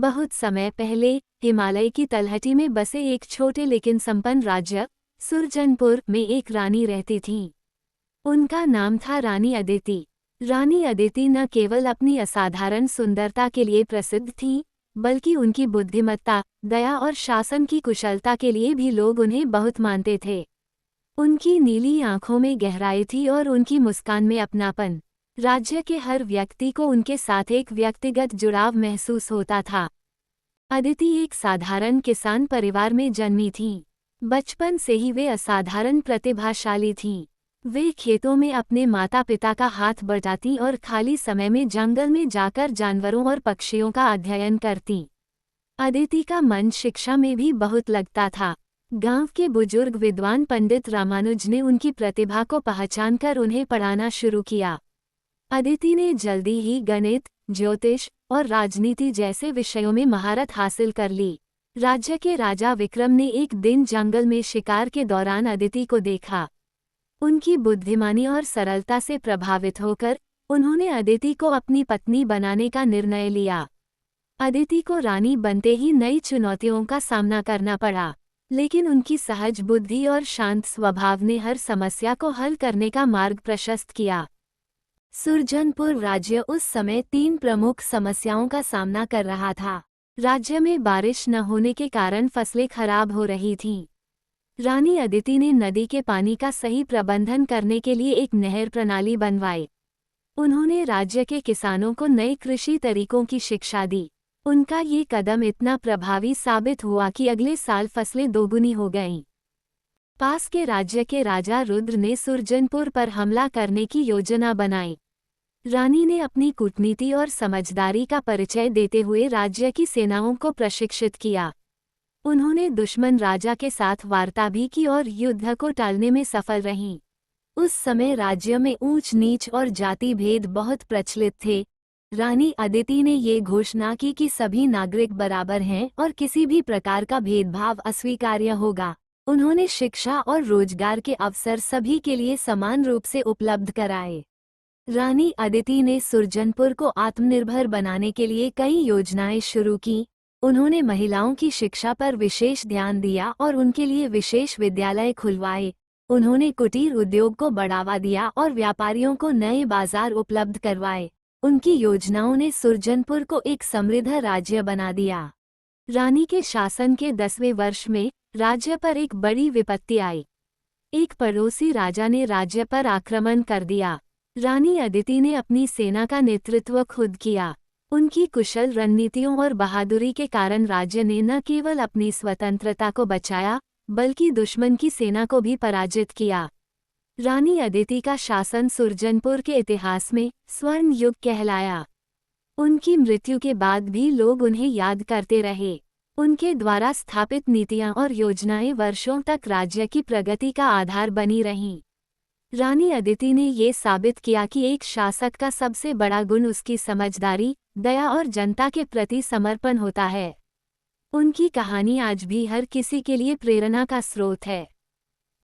बहुत समय पहले हिमालय की तलहटी में बसे एक छोटे लेकिन संपन्न राज्य सुरजनपुर में एक रानी रहती थी। उनका नाम था रानी अदिति। रानी अदिति न केवल अपनी असाधारण सुंदरता के लिए प्रसिद्ध थी, बल्कि उनकी बुद्धिमत्ता, दया और शासन की कुशलता के लिए भी लोग उन्हें बहुत मानते थे। उनकी नीली आंखों में गहराई थी और उनकी मुस्कान में अपनापन। राज्य के हर व्यक्ति को उनके साथ एक व्यक्तिगत जुड़ाव महसूस होता था। अदिति एक साधारण किसान परिवार में जन्मी थीं। बचपन से ही वे असाधारण प्रतिभाशाली थीं। वे खेतों में अपने माता पिता का हाथ बटाती और खाली समय में जंगल में जाकर जानवरों और पक्षियों का अध्ययन करती। अदिति का मन शिक्षा में भी बहुत लगता था। गांव के बुजुर्ग विद्वान पंडित रामानुज ने उनकी प्रतिभा को पहचानकर उन्हें पढ़ाना शुरू किया। अदिति ने जल्दी ही गणित, ज्योतिष और राजनीति जैसे विषयों में महारत हासिल कर ली। राज्य के राजा विक्रम ने एक दिन जंगल में शिकार के दौरान अदिति को देखा। उनकी बुद्धिमानी और सरलता से प्रभावित होकर उन्होंने अदिति को अपनी पत्नी बनाने का निर्णय लिया। अदिति को रानी बनते ही नई चुनौतियों का सामना करना पड़ा, लेकिन उनकी सहज बुद्धि और शांत स्वभाव ने हर समस्या को हल करने का मार्ग प्रशस्त किया। सुरजनपुर राज्य उस समय 3 प्रमुख समस्याओं का सामना कर रहा था। राज्य में बारिश न होने के कारण फसलें खराब हो रही थीं। रानी अदिति ने नदी के पानी का सही प्रबंधन करने के लिए एक नहर प्रणाली बनवाई। उन्होंने राज्य के किसानों को नए कृषि तरीकों की शिक्षा दी। उनका ये कदम इतना प्रभावी साबित हुआ कि अगले साल फसलें दोगुनी हो गईं। पास के राज्य के राजा रुद्र ने सुरजनपुर पर हमला करने की योजना बनाई। रानी ने अपनी कूटनीति और समझदारी का परिचय देते हुए राज्य की सेनाओं को प्रशिक्षित किया। उन्होंने दुश्मन राजा के साथ वार्ता भी की और युद्ध को टालने में सफल रहीं। उस समय राज्य में ऊंच नीच और जाति भेद बहुत प्रचलित थे। रानी अदिति ने ये घोषणा की कि सभी नागरिक बराबर हैं और किसी भी प्रकार का भेदभाव अस्वीकार्य होगा। उन्होंने शिक्षा और रोजगार के अवसर सभी के लिए समान रूप से उपलब्ध कराए। रानी अदिति ने सुरजनपुर को आत्मनिर्भर बनाने के लिए कई योजनाएं शुरू की। उन्होंने महिलाओं की शिक्षा पर विशेष ध्यान दिया और उनके लिए विशेष विद्यालय खुलवाए। उन्होंने कुटीर उद्योग को बढ़ावा दिया और व्यापारियों को नए बाजार उपलब्ध करवाए। उनकी योजनाओं ने सुरजनपुर को एक समृद्ध राज्य बना दिया। रानी के शासन के 10वें वर्ष में राज्य पर एक बड़ी विपत्ति आई। एक पड़ोसी राजा ने राज्य पर आक्रमण कर दिया। रानी अदिति ने अपनी सेना का नेतृत्व खुद किया। उनकी कुशल रणनीतियों और बहादुरी के कारण राज्य ने न केवल अपनी स्वतंत्रता को बचाया, बल्कि दुश्मन की सेना को भी पराजित किया। रानी अदिति का शासन सुरजनपुर के इतिहास में स्वर्ण युग कहलाया। उनकी मृत्यु के बाद भी लोग उन्हें याद करते रहे। उनके द्वारा स्थापित नीतियां और योजनाएं वर्षों तक राज्य की प्रगति का आधार बनी रहीं। रानी अदिति ने ये साबित किया कि एक शासक का सबसे बड़ा गुण उसकी समझदारी, दया और जनता के प्रति समर्पण होता है। उनकी कहानी आज भी हर किसी के लिए प्रेरणा का स्रोत है।